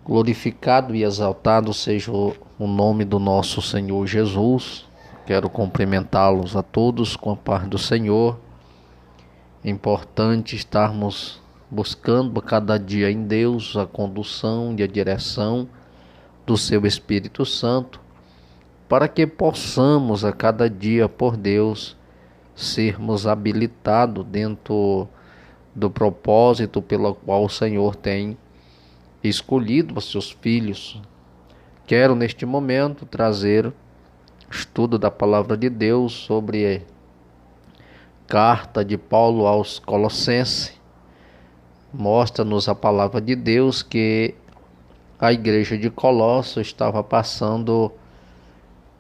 Glorificado e exaltado seja o nome do nosso Senhor Jesus. Quero cumprimentá-los a todos com a paz do Senhor. É importante estarmos buscando a cada dia em Deus a condução e a direção do seu Espírito Santo, para que possamos a cada dia por Deus sermos habilitados dentro do propósito pelo qual o Senhor tem escolhido os seus filhos. Quero neste momento trazer estudo da palavra de Deus sobre a carta de Paulo aos Colossenses. Mostra-nos a palavra de Deus que a igreja de Colosso estava passando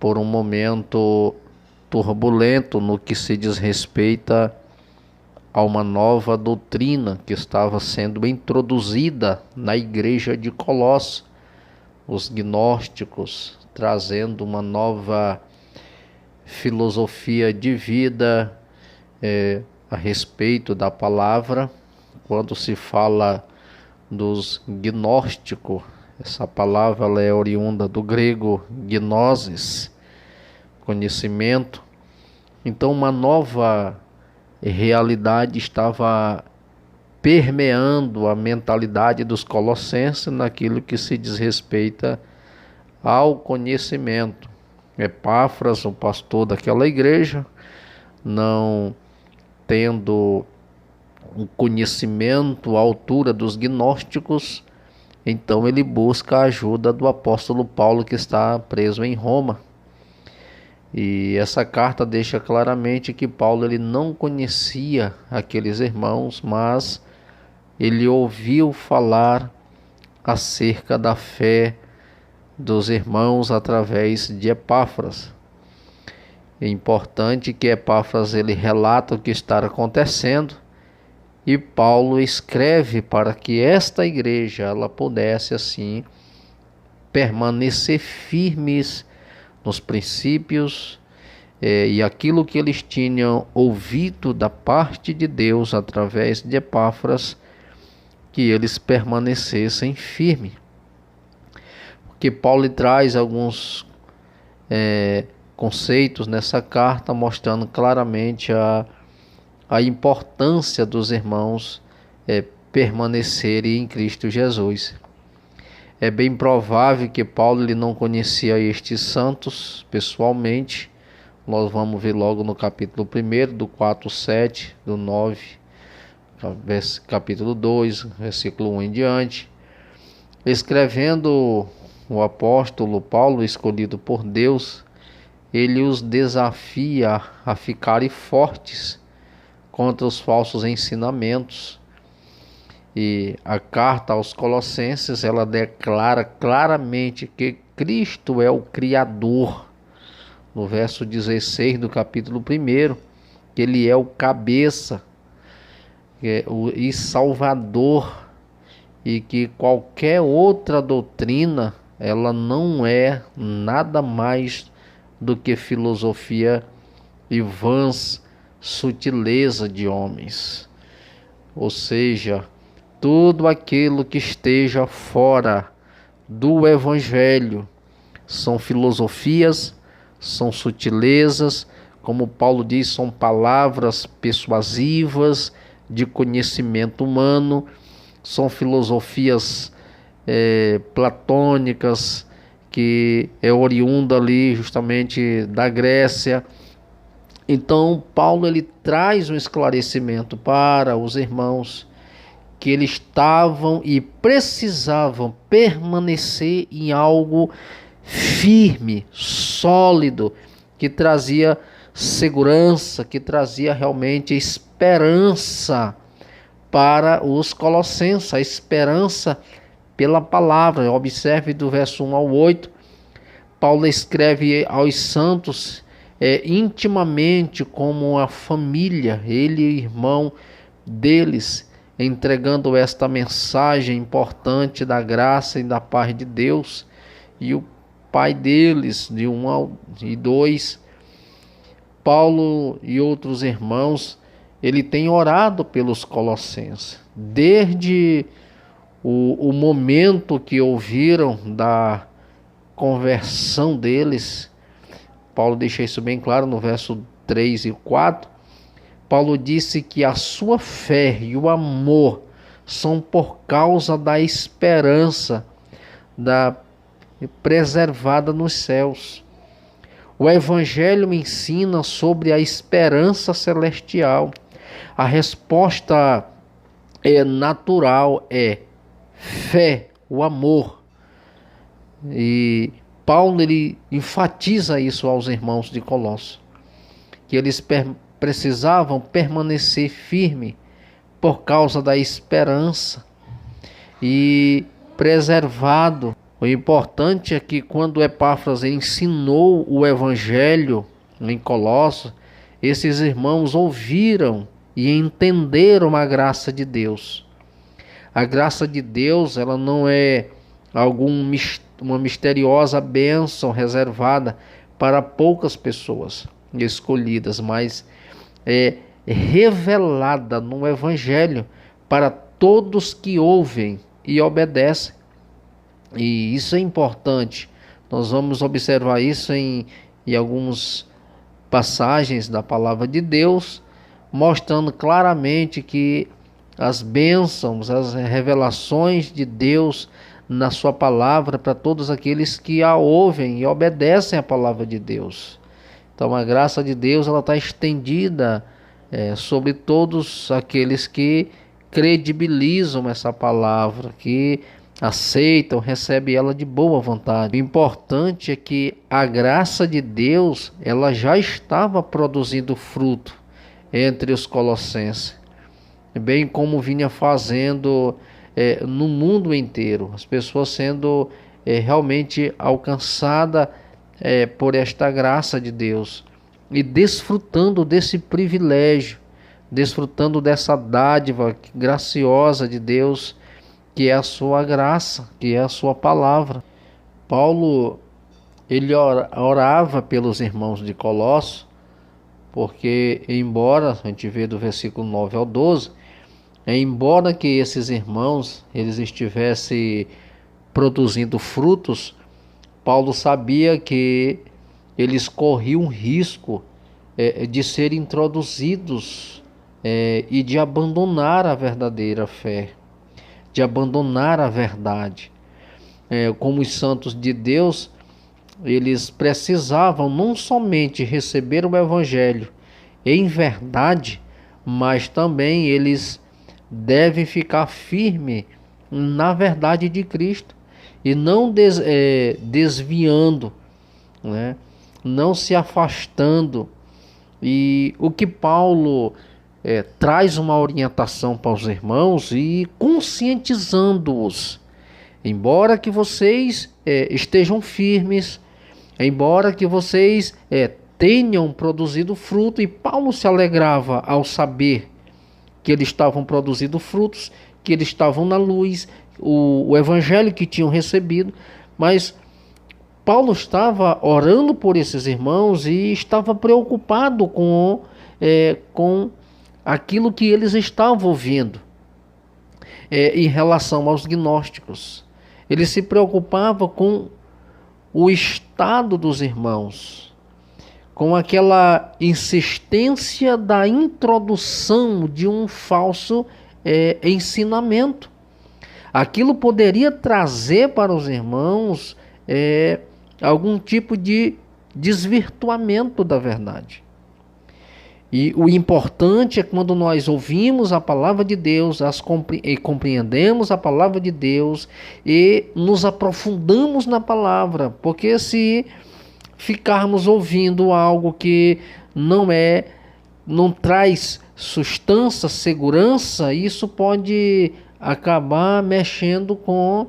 por um momento turbulento no que se diz respeito a uma nova doutrina que estava sendo introduzida na igreja de Colosso, os gnósticos, trazendo uma nova filosofia de vida a respeito da palavra. Quando se fala dos gnósticos, essa palavra ela é oriunda do grego gnosis, conhecimento. Então uma nova realidade estava permeando a mentalidade dos colossenses naquilo que se diz respeito ao conhecimento. Epáfras, o pastor daquela igreja, não tendo um conhecimento à altura dos gnósticos, então ele busca a ajuda do apóstolo Paulo, que está preso em Roma. E essa carta deixa claramente que Paulo ele não conhecia aqueles irmãos, mas ele ouviu falar acerca da fé dos irmãos através de Epáfras. É importante que Epáfras ele relata o que está acontecendo e Paulo escreve para que esta igreja ela pudesse assim permanecer firmes nos princípios e aquilo que eles tinham ouvido da parte de Deus através de Epáfras, que eles permanecessem firmes. Porque Paulo traz alguns conceitos nessa carta, mostrando claramente a importância dos irmãos permanecerem em Cristo Jesus. É bem provável que Paulo ele não conhecia estes santos pessoalmente. Nós vamos ver logo no capítulo 1, do 4:7, do 9, capítulo 2, versículo 1 em diante. Escrevendo o apóstolo Paulo, escolhido por Deus, ele os desafia a ficarem fortes contra os falsos ensinamentos. E a carta aos Colossenses, ela declara claramente que Cristo é o Criador. No verso 16 do capítulo 1, que ele é o cabeça e Salvador, e que qualquer outra doutrina, ela não é nada mais do que filosofia e vãs sutileza de homens. Ou seja, tudo aquilo que esteja fora do Evangelho são filosofias, são sutilezas, como Paulo diz, são palavras persuasivas de conhecimento humano, são filosofias platônicas, que é oriunda ali justamente da Grécia. Então Paulo ele traz um esclarecimento para os irmãos que eles estavam e precisavam permanecer em algo firme, sólido, que trazia segurança, que trazia realmente esperança para os colossenses, a esperança pela palavra. Observe do verso 1 ao 8, Paulo escreve aos santos intimamente como a família, ele e o irmão deles, entregando esta mensagem importante da graça e da paz de Deus. E o pai deles, de 1 e 2, Paulo e outros irmãos, ele tem orado pelos colossenses, desde o momento que ouviram da conversão deles. Paulo deixa isso bem claro no verso 3 e 4. Paulo disse que a sua fé e o amor são por causa da esperança preservada nos céus. O Evangelho me ensina sobre a esperança celestial. A resposta natural é fé, o amor. E Paulo ele enfatiza isso aos irmãos de Colossos, que eles precisavam permanecer firme por causa da esperança e preservado. O importante é que quando Epáfras ensinou o Evangelho em Colossos, esses irmãos ouviram e entenderam a graça de Deus. A graça de Deus, ela não é uma misteriosa bênção reservada para poucas pessoas escolhidas, mas é revelada no Evangelho para todos que ouvem e obedecem. E isso é importante. Nós vamos observar isso em algumas passagens da palavra de Deus, mostrando claramente que as bênçãos, as revelações de Deus na sua palavra para todos aqueles que a ouvem e obedecem à palavra de Deus. Então a graça de Deus ela está estendida sobre todos aqueles que credibilizam essa palavra, que aceitam, recebem ela de boa vontade. O importante é que a graça de Deus ela já estava produzindo fruto entre os colossenses, bem como vinha fazendo no mundo inteiro, as pessoas sendo realmente alcançadas por esta graça de Deus e desfrutando desse privilégio, desfrutando dessa dádiva graciosa de Deus, que é a sua graça, que é a sua palavra. Paulo, ele orava pelos irmãos de Colossos, porque embora, a gente vê do versículo 9 ao 12, embora que esses irmãos eles estivessem produzindo frutos, Paulo sabia que eles corriam risco de serem introduzidos e de abandonar a verdadeira fé, de abandonar a verdade. Como os santos de Deus, eles precisavam não somente receber o Evangelho em verdade, mas também eles devem ficar firmes na verdade de Cristo e não desviando, né? Não se afastando. E o que Paulo traz uma orientação para os irmãos e conscientizando-os, embora que vocês estejam firmes, embora que vocês tenham produzido fruto, e Paulo se alegrava ao saber que eles estavam produzindo frutos, que eles estavam na luz, o evangelho que tinham recebido, mas Paulo estava orando por esses irmãos e estava preocupado com aquilo que eles estavam ouvindo em relação aos gnósticos. Ele se preocupava com o estado dos irmãos, com aquela insistência da introdução de um falso ensinamento. Aquilo poderia trazer para os irmãos algum tipo de desvirtuamento da verdade. E o importante é quando nós ouvimos a palavra de Deus, compreendemos a palavra de Deus e nos aprofundamos na palavra, porque se ficarmos ouvindo algo que não traz sustância, segurança, isso pode acabar mexendo com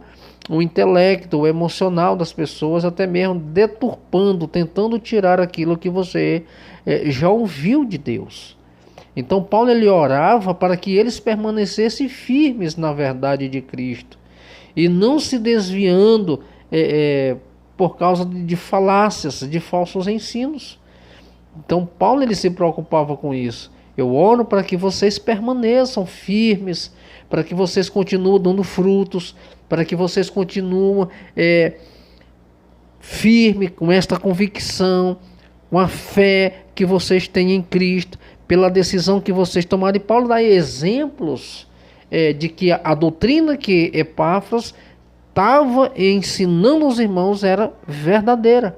o intelecto, o emocional das pessoas, até mesmo deturpando, tentando tirar aquilo que você já ouviu de Deus. Então Paulo ele orava para que eles permanecessem firmes na verdade de Cristo e não se desviando por causa de falácias, de falsos ensinos. Então Paulo ele se preocupava com isso. Eu oro para que vocês permaneçam firmes, para que vocês continuem dando frutos, para que vocês continuem firmes com esta convicção, com a fé que vocês têm em Cristo, pela decisão que vocês tomaram. E Paulo dá exemplos de que a doutrina que Epáfras estava ensinando aos irmãos era verdadeira.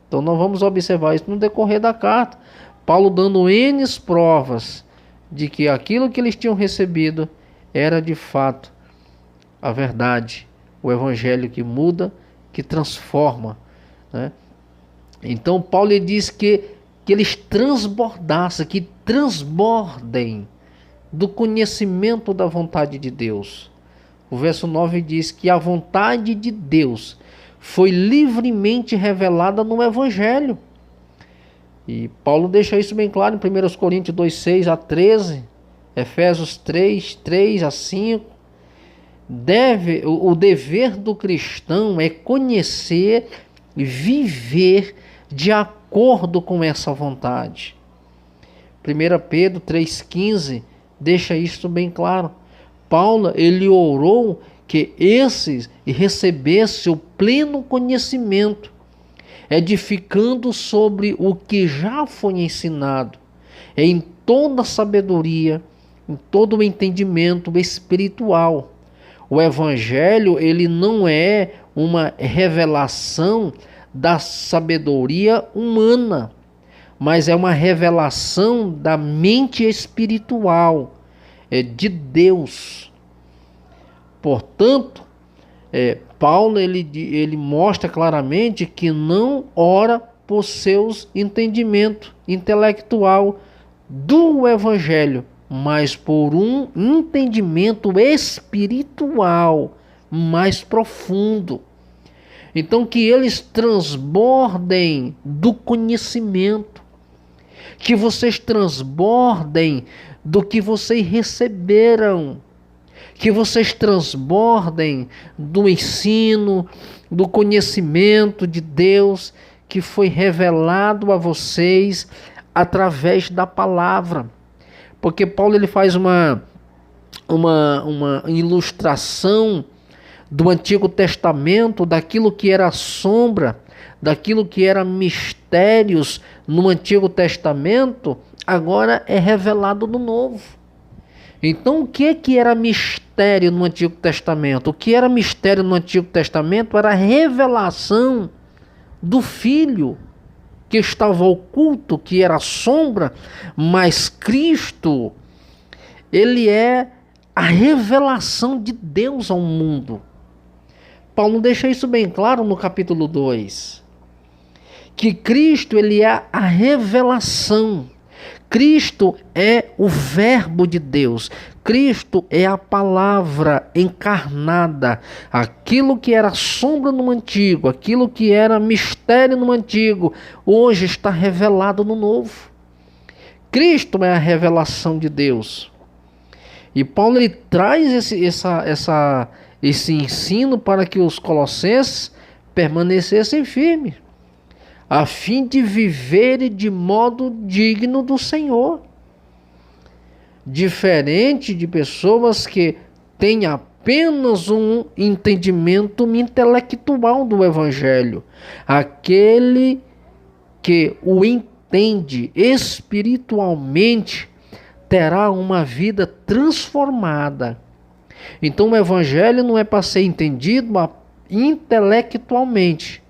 Então nós vamos observar isso no decorrer da carta. Paulo dando N provas de que aquilo que eles tinham recebido era de fato a verdade, o evangelho que muda, que transforma, né? Então Paulo diz que eles transbordassem, que transbordem do conhecimento da vontade de Deus. O verso 9 diz que a vontade de Deus foi livremente revelada no evangelho. E Paulo deixa isso bem claro em 1 Coríntios 2, 6 a 13, Efésios 3, 3 a 5. O dever do cristão é conhecer e viver de acordo com essa vontade. 1 Pedro 3,15 deixa isso bem claro. Paulo, ele orou que esses recebessem o pleno conhecimento, edificando sobre o que já foi ensinado, em toda a sabedoria, em todo o entendimento espiritual. O evangelho, ele não é uma revelação da sabedoria humana, mas é uma revelação da mente espiritual, de Deus. Portanto, Paulo ele mostra claramente que não ora por seus entendimentos intelectual do evangelho, mas por um entendimento espiritual mais profundo. Então que eles transbordem do conhecimento, que vocês transbordem do que vocês receberam, que vocês transbordem do ensino, do conhecimento de Deus que foi revelado a vocês através da palavra. Porque Paulo ele faz uma ilustração do Antigo Testamento, daquilo que era sombra, daquilo que era mistérios no Antigo Testamento, agora é revelado no Novo. Então o que era mistério no Antigo Testamento? O que era mistério no Antigo Testamento era a revelação do Filho, que estava oculto, que era sombra, mas Cristo, ele é a revelação de Deus ao mundo. Paulo deixa isso bem claro no capítulo 2, que Cristo ele é a revelação. Cristo é o verbo de Deus. Cristo é a palavra encarnada. Aquilo que era sombra no antigo, aquilo que era mistério no antigo, hoje está revelado no novo. Cristo é a revelação de Deus. E Paulo ele traz esse ensino para que os colossenses permanecessem firmes, a fim de viverem de modo digno do Senhor. Diferente de pessoas que têm apenas um entendimento intelectual do Evangelho. Aquele que o entende espiritualmente terá uma vida transformada. Então o Evangelho não é para ser entendido intelectualmente,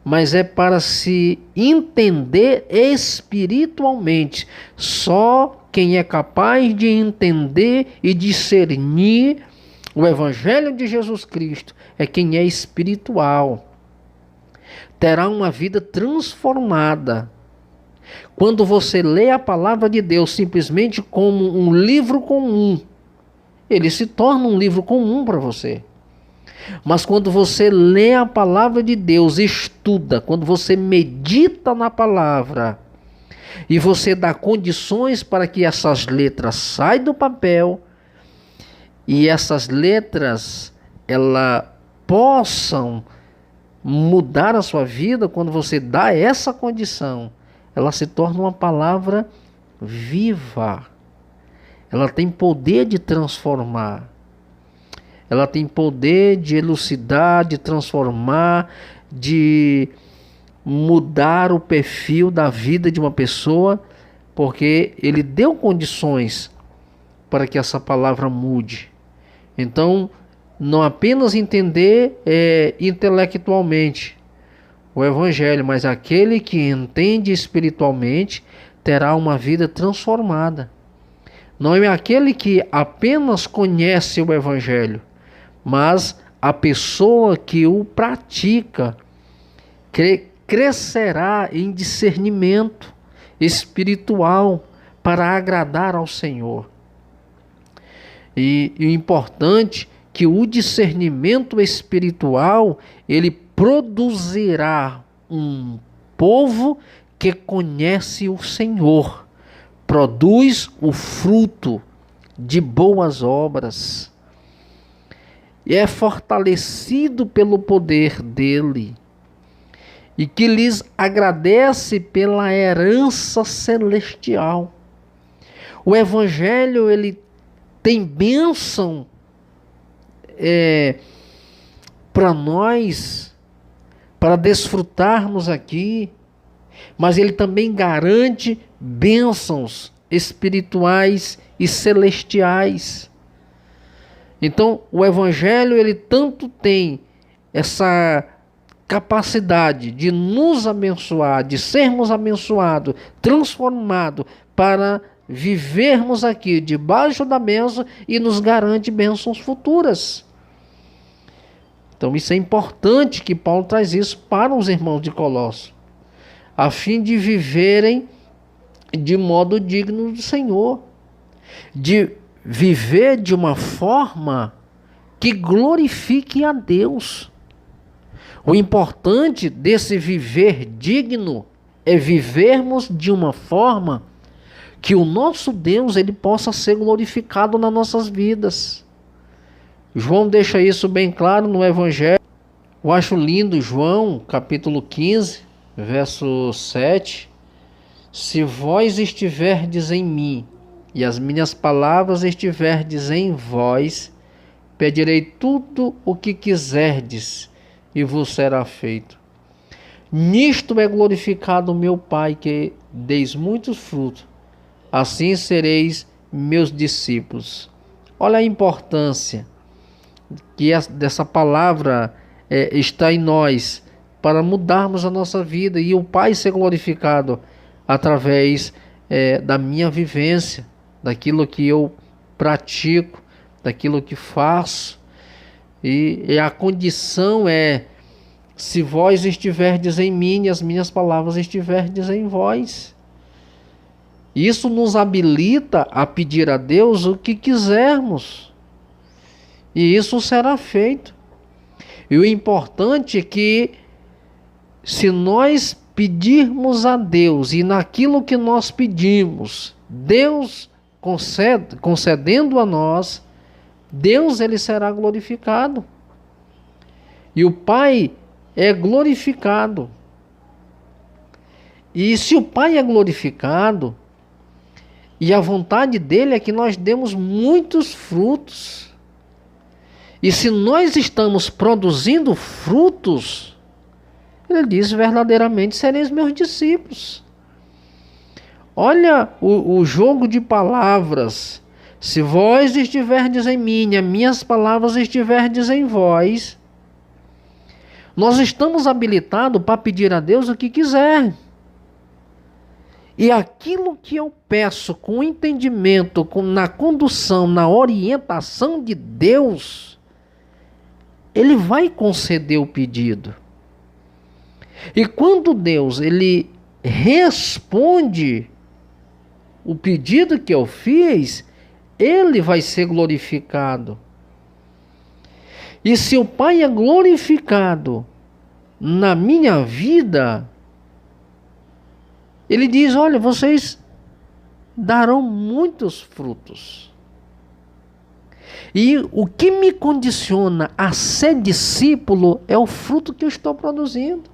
mas é para se entender espiritualmente. Só quem é capaz de entender e discernir o Evangelho de Jesus Cristo é quem é espiritual. Terá uma vida transformada. Quando você lê a palavra de Deus simplesmente como um livro comum, ele se torna um livro comum para você. Mas quando você lê a palavra de Deus, estuda, quando você medita na palavra e você dá condições para que essas letras saiam do papel e essas letras elas possam mudar a sua vida, quando você dá essa condição, ela se torna uma palavra viva. ela tem poder de transformar. Ela tem poder de elucidar, de transformar, de mudar o perfil da vida de uma pessoa, porque ele deu condições para que essa palavra mude. Então, não apenas entender intelectualmente o Evangelho, mas aquele que entende espiritualmente terá uma vida transformada. Não é aquele que apenas conhece o Evangelho, mas a pessoa que o pratica crescerá em discernimento espiritual para agradar ao Senhor. E o importante é que o discernimento espiritual, ele produzirá um povo que conhece o Senhor, produz o fruto de boas obras, e é fortalecido pelo poder dele, e que lhes agradece pela herança celestial. O Evangelho, ele tem bênção para nós, para desfrutarmos aqui, mas ele também garante bênçãos espirituais e celestiais. Então, o Evangelho, ele tanto tem essa capacidade de nos abençoar, de sermos abençoados, transformados para vivermos aqui debaixo da bênção, e nos garante bênçãos futuras. Então isso é importante, que Paulo traz isso para os irmãos de Colossos, a fim de viverem de modo digno do Senhor, de viver de uma forma que glorifique a Deus. O importante desse viver digno é vivermos de uma forma que o nosso Deus, ele possa ser glorificado nas nossas vidas. João deixa isso bem claro no Evangelho. Eu acho lindo João, capítulo 15, verso 7. Se vós estiverdes em mim, e as minhas palavras estiverdes em vós, pedirei tudo o que quiserdes, e vos será feito. Nisto é glorificado o meu Pai, que deis muitos frutos, assim sereis meus discípulos. Olha a importância que dessa palavra está em nós, para mudarmos a nossa vida e o Pai ser glorificado através da minha vivência, daquilo que eu pratico, daquilo que faço. E a condição é: se vós estiverdes em mim e as minhas palavras estiverdes em vós. Isso nos habilita a pedir a Deus o que quisermos, e isso será feito. E o importante é que, se nós pedirmos a Deus, e naquilo que nós pedimos, Deus concedendo a nós, Deus, ele será glorificado. E o Pai é glorificado. E se o Pai é glorificado, e a vontade dele é que nós demos muitos frutos. E se nós estamos produzindo frutos, ele diz: verdadeiramente sereis meus discípulos. Olha o jogo de palavras. Se vós estiverdes em mim, as minhas palavras estiverdes em vós, nós estamos habilitados para pedir a Deus o que quiser. E aquilo que eu peço com entendimento, na condução, na orientação de Deus, ele vai conceder o pedido. E quando Deus, ele responde o pedido que eu fiz, ele vai ser glorificado. E se o Pai é glorificado na minha vida, ele diz: olha, vocês darão muitos frutos. E o que me condiciona a ser discípulo é o fruto que eu estou produzindo.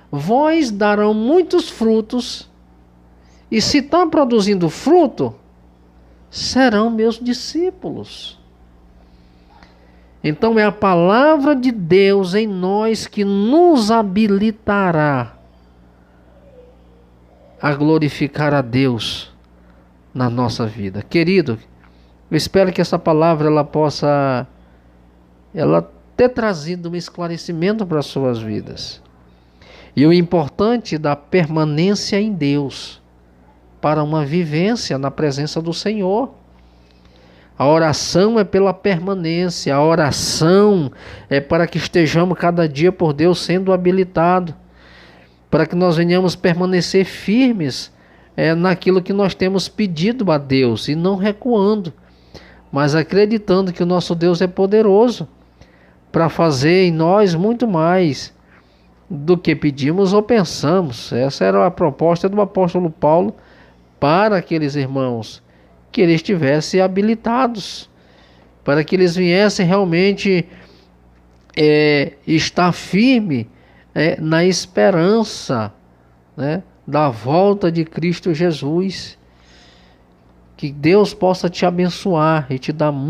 Vós darão muitos frutos, e se está produzindo fruto, serão meus discípulos. Então é a palavra de Deus em nós que nos habilitará a glorificar a Deus na nossa vida. Querido, eu espero que essa palavra ela ter trazido um esclarecimento para as suas vidas. E o importante da permanência em Deus para uma vivência na presença do Senhor. A oração é pela permanência, a oração é para que estejamos cada dia por Deus sendo habilitados, para que nós venhamos permanecer firmes naquilo que nós temos pedido a Deus e não recuando, mas acreditando que o nosso Deus é poderoso para fazer em nós muito mais do que pedimos ou pensamos. Essa era a proposta do apóstolo Paulo para aqueles irmãos, que eles estivessem habilitados, para que eles viessem realmente estar firme na esperança, né, da volta de Cristo Jesus. Que Deus possa te abençoar e te dar muito